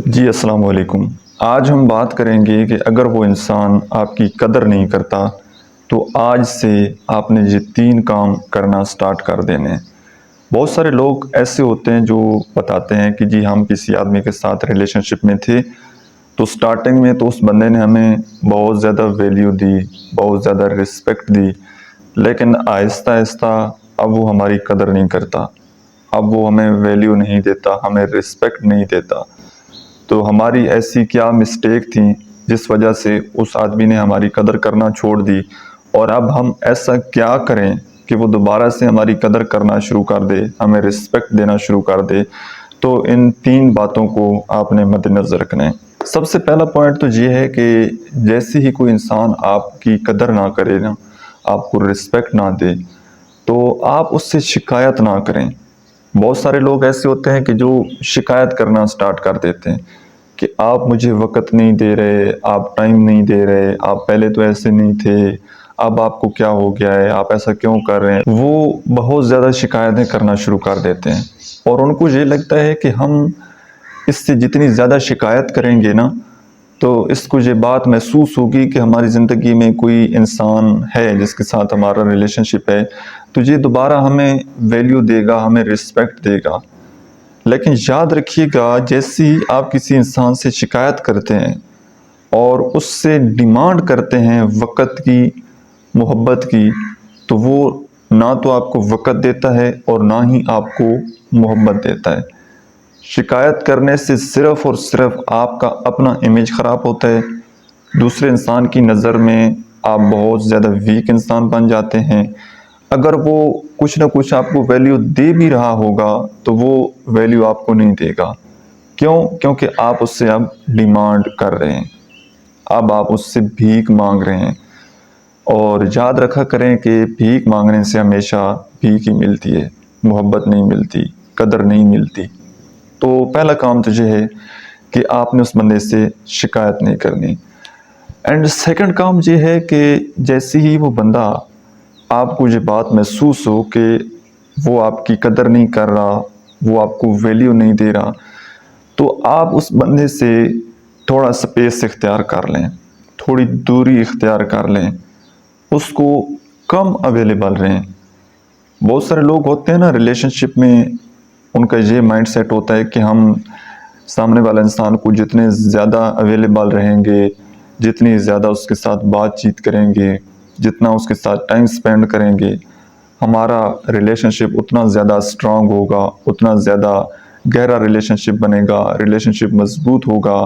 جی السلام علیکم۔ آج ہم بات کریں گے کہ اگر وہ انسان آپ کی قدر نہیں کرتا تو آج سے آپ نے یہ 3 کام کرنا سٹارٹ کر دینے۔ بہت سارے لوگ ایسے ہوتے ہیں جو بتاتے ہیں کہ جی ہم کسی آدمی کے ساتھ ریلیشن شپ میں تھے تو سٹارٹنگ میں تو اس بندے نے ہمیں بہت زیادہ ویلیو دی، بہت زیادہ رسپیکٹ دی، لیکن آہستہ آہستہ اب وہ ہماری قدر نہیں کرتا، اب وہ ہمیں ویلیو نہیں دیتا، ہمیں رسپیکٹ نہیں دیتا۔ تو ہماری ایسی کیا مسٹیک تھی جس وجہ سے اس آدمی نے ہماری قدر کرنا چھوڑ دی، اور اب ہم ایسا کیا کریں کہ وہ دوبارہ سے ہماری قدر کرنا شروع کر دے، ہمیں رسپیکٹ دینا شروع کر دے۔ تو ان 3 باتوں کو آپ نے مد نظر رکھنا ہے۔ سب سے پہلا پوائنٹ تو یہ ہے کہ جیسے ہی کوئی انسان آپ کی قدر نہ کرے نا، آپ کو رسپیکٹ نہ دے، تو آپ اس سے شکایت نہ کریں۔ بہت سارے لوگ ایسے ہوتے ہیں کہ جو شکایت کرنا سٹارٹ کر دیتے ہیں کہ آپ مجھے وقت نہیں دے رہے، آپ ٹائم نہیں دے رہے، آپ پہلے تو ایسے نہیں تھے، اب آپ کو کیا ہو گیا ہے، آپ ایسا کیوں کر رہے ہیں۔ وہ بہت زیادہ شکایتیں کرنا شروع کر دیتے ہیں، اور ان کو یہ لگتا ہے کہ ہم اس سے جتنی زیادہ شکایت کریں گے نا تو اس کو یہ بات محسوس ہوگی کہ ہماری زندگی میں کوئی انسان ہے جس کے ساتھ ہمارا ریلیشن شپ ہے، تو یہ دوبارہ ہمیں ویلیو دے گا، ہمیں رسپیکٹ دے گا۔ لیکن یاد رکھیے گا، جیسے ہی آپ کسی انسان سے شکایت کرتے ہیں اور اس سے ڈیمانڈ کرتے ہیں وقت کی، محبت کی، تو وہ نہ تو آپ کو وقت دیتا ہے اور نہ ہی آپ کو محبت دیتا ہے۔ شکایت کرنے سے صرف اور صرف آپ کا اپنا امیج خراب ہوتا ہے، دوسرے انسان کی نظر میں آپ بہت زیادہ ویک انسان بن جاتے ہیں۔ اگر وہ کچھ نہ کچھ آپ کو ویلیو دے بھی رہا ہوگا تو وہ ویلیو آپ کو نہیں دے گا۔ کیوں؟ کیونکہ آپ اس سے اب ڈیمانڈ کر رہے ہیں، اب آپ اس سے بھیک مانگ رہے ہیں۔ اور یاد رکھا کریں کہ بھیک مانگنے سے ہمیشہ بھیک ہی ملتی ہے، محبت نہیں ملتی، قدر نہیں ملتی۔ تو پہلا کام تو یہ ہے کہ آپ نے اس بندے سے شکایت نہیں کرنی۔ اینڈ سیکنڈ کام یہ ہے کہ جیسے ہی وہ بندہ، آپ کو یہ بات محسوس ہو کہ وہ آپ کی قدر نہیں کر رہا، وہ آپ کو ویلیو نہیں دے رہا، تو آپ اس بندے سے تھوڑا سپیس اختیار کر لیں، تھوڑی دوری اختیار کر لیں، اس کو کم اویلیبل رہیں۔ بہت سارے لوگ ہوتے ہیں نا ریلیشن شپ میں، ان کا یہ مائنڈ سیٹ ہوتا ہے کہ ہم سامنے والے انسان کو جتنے زیادہ اویلیبل رہیں گے، جتنی زیادہ اس کے ساتھ بات چیت کریں گے، جتنا اس کے ساتھ ٹائم سپینڈ کریں گے، ہمارا ریلیشن شپ اتنا زیادہ سٹرانگ ہوگا، اتنا زیادہ گہرا ریلیشن شپ بنے گا، ریلیشن شپ مضبوط ہوگا،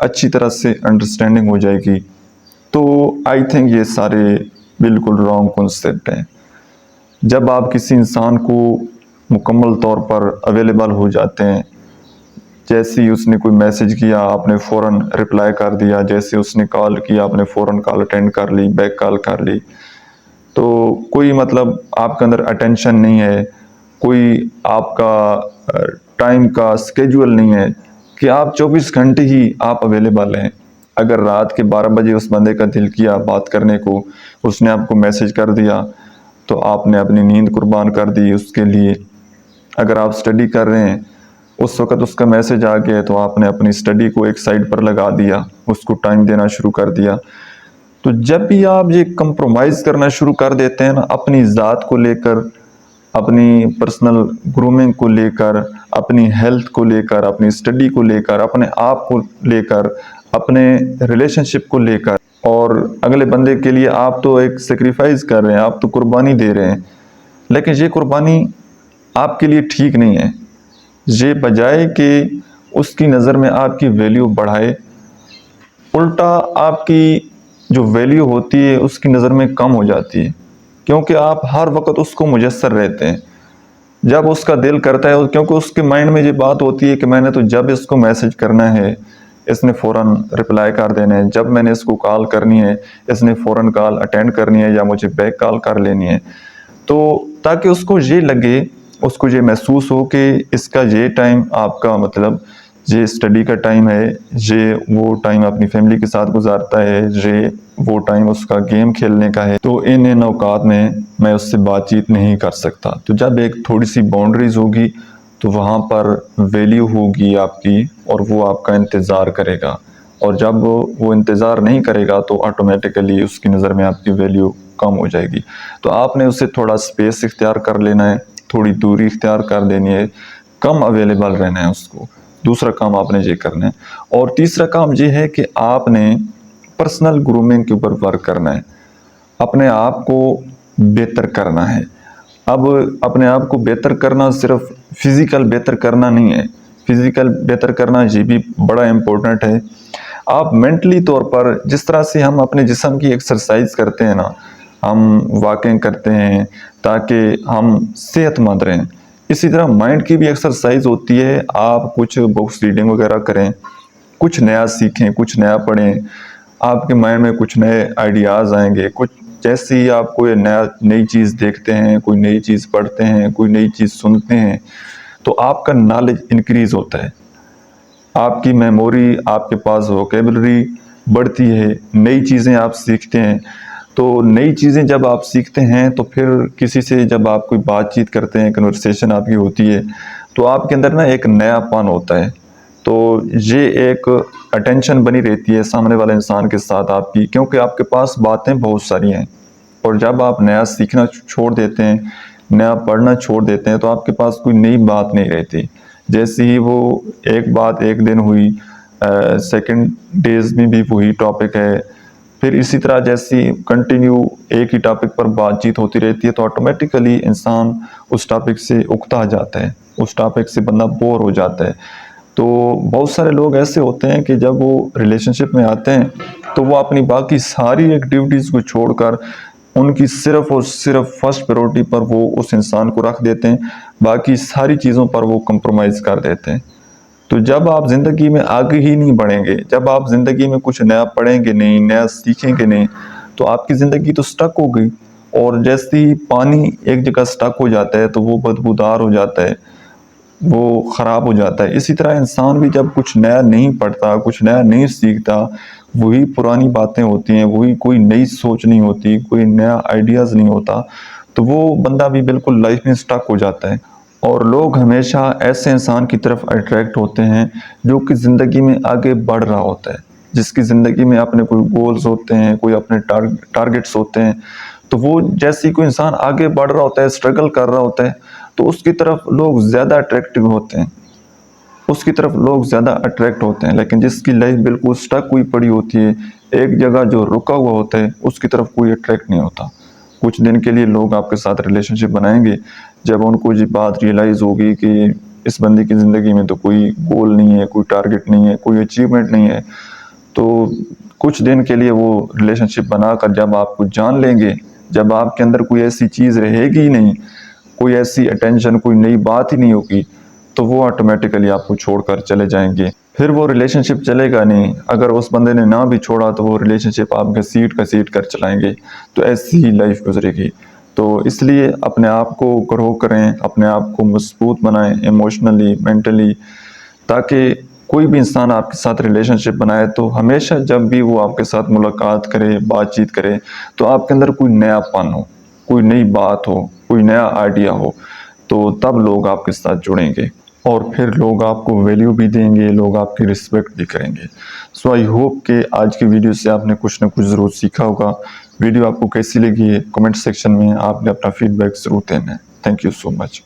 اچھی طرح سے انڈرسٹینڈنگ ہو جائے گی۔ تو آئی تھنک یہ سارے بالکل رانگ کنسیپٹ ہیں۔ جب آپ کسی انسان کو مکمل طور پر اویلیبل ہو جاتے ہیں، جیسے ہی اس نے کوئی میسج کیا آپ نے فوراً رپلائی کر دیا، جیسے اس نے کال کیا آپ نے فوراً کال اٹینڈ کر لی، بیک کال کر لی، تو کوئی مطلب آپ کے اندر اٹینشن نہیں ہے، کوئی آپ کا ٹائم کا سکیجول نہیں ہے کہ آپ 24 گھنٹے ہی آپ اویلیبل ہیں۔ اگر رات کے 12 بجے اس بندے کا دل کیا بات کرنے کو، اس نے آپ کو میسج کر دیا، تو آپ نے اپنی نیند قربان کر دی اس کے لیے۔ اگر آپ سٹڈی کر رہے ہیں، اس وقت اس کا میسج آ گیا تو آپ نے اپنی سٹڈی کو ایک سائڈ پر لگا دیا، اس کو ٹائم دینا شروع کر دیا۔ تو جب بھی آپ یہ کمپرومائز کرنا شروع کر دیتے ہیں نا، اپنی ذات کو لے کر، اپنی پرسنل گرومنگ کو لے کر، اپنی ہیلتھ کو لے کر، اپنی سٹڈی کو لے کر، اپنے آپ کو لے کر، اپنے ریلیشن شپ کو لے کر، اور اگلے بندے کے لیے آپ تو ایک سیکریفائز کر رہے ہیں، آپ تو قربانی دے رہے ہیں، لیکن یہ قربانی آپ کے لیے ٹھیک نہیں ہے۔ یہ بجائے کہ اس کی نظر میں آپ کی ویلیو بڑھائے، الٹا آپ کی جو ویلیو ہوتی ہے اس کی نظر میں کم ہو جاتی ہے، کیونکہ آپ ہر وقت اس کو مجسر رہتے ہیں۔ جب اس کا دل کرتا ہے، کیونکہ اس کے مائنڈ میں یہ بات ہوتی ہے کہ میں نے تو جب اس کو میسج کرنا ہے اس نے فوراً رپلائی کر دینا ہے، جب میں نے اس کو کال کرنی ہے اس نے فوراً کال اٹینڈ کرنی ہے یا مجھے بیک کال کر لینی ہے۔ تو تاکہ اس کو یہ لگے، اس کو یہ محسوس ہو کہ اس کا یہ ٹائم آپ کا مطلب یہ سٹڈی کا ٹائم ہے، یہ وہ ٹائم اپنی فیملی کے ساتھ گزارتا ہے، یہ وہ ٹائم اس کا گیم کھیلنے کا ہے، تو ان اوقات میں اس سے بات چیت نہیں کر سکتا۔ تو جب ایک تھوڑی سی باؤنڈریز ہوگی تو وہاں پر ویلیو ہوگی آپ کی اور وہ آپ کا انتظار کرے گا، اور جب وہ انتظار نہیں کرے گا تو آٹومیٹیکلی اس کی نظر میں آپ کی ویلیو کم ہو جائے گی۔ تو آپ نے اسے تھوڑا سپیس اختیار کر لینا ہے، تھوڑی دوری اختیار کر دینی ہے، کم اویلیبل رہنا ہے اس کو۔ دوسرا کام آپ نے یہ کرنا ہے۔ اور تیسرا کام یہ ہے کہ آپ نے پرسنل گرومنگ کے اوپر ورک کرنا ہے، اپنے آپ کو بہتر کرنا ہے۔ اب اپنے آپ کو بہتر کرنا صرف فزیکل بہتر کرنا نہیں ہے، فزیکل بہتر کرنا یہ بھی بڑا امپورٹنٹ ہے۔ آپ مینٹلی طور پر جس طرح سے ہم اپنے جسم کی ایکسرسائز کرتے ہیں نا، ہم واکنگ کرتے ہیں تاکہ ہم صحت مند رہیں، اسی طرح مائنڈ کی بھی ایکسرسائز ہوتی ہے۔ آپ کچھ بکس ریڈنگ وغیرہ کریں، کچھ نیا سیکھیں، کچھ نیا پڑھیں، آپ کے مائنڈ میں کچھ نئے آئیڈیاز آئیں گے۔ کچھ جیسے ہی آپ کوئی نئی چیز دیکھتے ہیں، کوئی نئی چیز پڑھتے ہیں، کوئی نئی چیز سنتے ہیں، تو آپ کا نالج انکریز ہوتا ہے، آپ کی میموری، آپ کے پاس ووکیبلری بڑھتی ہے، نئی چیزیں آپ سیکھتے ہیں۔ تو نئی چیزیں جب آپ سیکھتے ہیں تو پھر کسی سے جب آپ کوئی بات چیت کرتے ہیں، کنورسیشن آپ کی ہوتی ہے، تو آپ کے اندر نا ایک نیا پن ہوتا ہے۔ تو یہ ایک اٹینشن بنی رہتی ہے سامنے والے انسان کے ساتھ آپ کی، کیونکہ آپ کے پاس باتیں بہت ساری ہیں، اور جب آپ نیا سیکھنا چھوڑ دیتے ہیں، نیا پڑھنا چھوڑ دیتے ہیں، تو آپ کے پاس کوئی نئی بات نہیں رہتی۔ جیسے ہی وہ ایک بات ایک دن ہوئی، سیکنڈ ڈیز میں بھی وہی ٹاپک ہے، پھر اسی طرح جیسی کنٹینیو ایک ہی ٹاپک پر بات چیت ہوتی رہتی ہے، تو آٹومیٹیکلی انسان اس ٹاپک سے اکتا جاتا ہے، اس ٹاپک سے بندہ بور ہو جاتا ہے۔ تو بہت سارے لوگ ایسے ہوتے ہیں کہ جب وہ ریلیشن شپ میں آتے ہیں تو وہ اپنی باقی ساری ایکٹیویٹیز کو چھوڑ کر ان کی صرف اور صرف فرسٹ پریورٹی پر وہ اس انسان کو رکھ دیتے ہیں، باقی ساری چیزوں پر وہ کمپرومائز کر دیتے ہیں۔ تو جب آپ زندگی میں آگے ہی نہیں بڑھیں گے، جب آپ زندگی میں کچھ نیا پڑھیں گے نہیں، نیا سیکھیں گے نہیں، تو آپ کی زندگی تو سٹک ہو گئی۔ اور جیسے ہی پانی ایک جگہ سٹک ہو جاتا ہے تو وہ بدبودار ہو جاتا ہے، وہ خراب ہو جاتا ہے۔ اسی طرح انسان بھی جب کچھ نیا نہیں پڑھتا، کچھ نیا نہیں سیکھتا، وہی پرانی باتیں ہوتی ہیں، وہی کوئی نئی سوچ نہیں ہوتی، کوئی نیا آئیڈیاز نہیں ہوتا، تو وہ بندہ بھی بالکل لائف میں سٹک ہو جاتا ہے۔ اور لوگ ہمیشہ ایسے انسان کی طرف اٹریکٹ ہوتے ہیں جو کہ زندگی میں آگے بڑھ رہا ہوتا ہے، جس کی زندگی میں اپنے کوئی گولز ہوتے ہیں، کوئی اپنے ٹارگٹس ہوتے ہیں، تو وہ جیسے کوئی انسان آگے بڑھ رہا ہوتا ہے، اسٹرگل کر رہا ہوتا ہے، تو اس کی طرف لوگ زیادہ اٹریکٹیو ہوتے ہیں، اس کی طرف لوگ زیادہ اٹریکٹ ہوتے ہیں۔ لیکن جس کی لائف بالکل سٹک ہوئی پڑی ہوتی ہے، ایک جگہ جو رکا ہوا ہوتا ہے، اس کی طرف کوئی اٹریکٹ نہیں ہوتا۔ کچھ دن کے لیے لوگ آپ کے ساتھ ریلیشن شپ بنائیں گے، جب ان کو یہ بات ریئلائز ہوگی کہ اس بندے کی زندگی میں تو کوئی گول نہیں ہے، کوئی ٹارگٹ نہیں ہے، کوئی اچیومنٹ نہیں ہے، تو کچھ دن کے لیے وہ ریلیشن شپ بنا کر جب آپ کو جان لیں گے، جب آپ کے اندر کوئی ایسی چیز رہے گی نہیں، کوئی ایسی اٹینشن، کوئی نئی بات ہی نہیں ہوگی، تو وہ آٹومیٹیکلی آپ کو چھوڑ کر چلے جائیں گے۔ پھر وہ ریلیشن شپ چلے گا نہیں۔ اگر اس بندے نے نہ بھی چھوڑا تو وہ ریلیشن شپ آپ گھسیٹ کر چلائیں گے، تو ایسی ہی لائف گزرے گی۔ تو اس لیے اپنے آپ کو گرو کریں، اپنے آپ کو مضبوط بنائیں ایموشنلی، مینٹلی، تاکہ کوئی بھی انسان آپ کے ساتھ ریلیشن شپ بنائے تو ہمیشہ جب بھی وہ آپ کے ساتھ ملاقات کرے، بات چیت کرے، تو آپ کے اندر کوئی نیا پن ہو، کوئی نئی بات ہو، کوئی نیا آئیڈیا ہو، تو تب لوگ آپ کے ساتھ جڑیں گے، اور پھر لوگ آپ کو ویلیو بھی دیں گے، لوگ آپ کی رسپیکٹ بھی کریں گے۔ سو آئی ہوپ کہ آج کی ویڈیو سے آپ نے کچھ نہ کچھ ضرور سیکھا ہوگا۔ ویڈیو آپ کو کیسی لگی ہے کمنٹ سیکشن میں آپ نے اپنا فیڈ بیک ضرور دینا ہے۔ Thank you so much.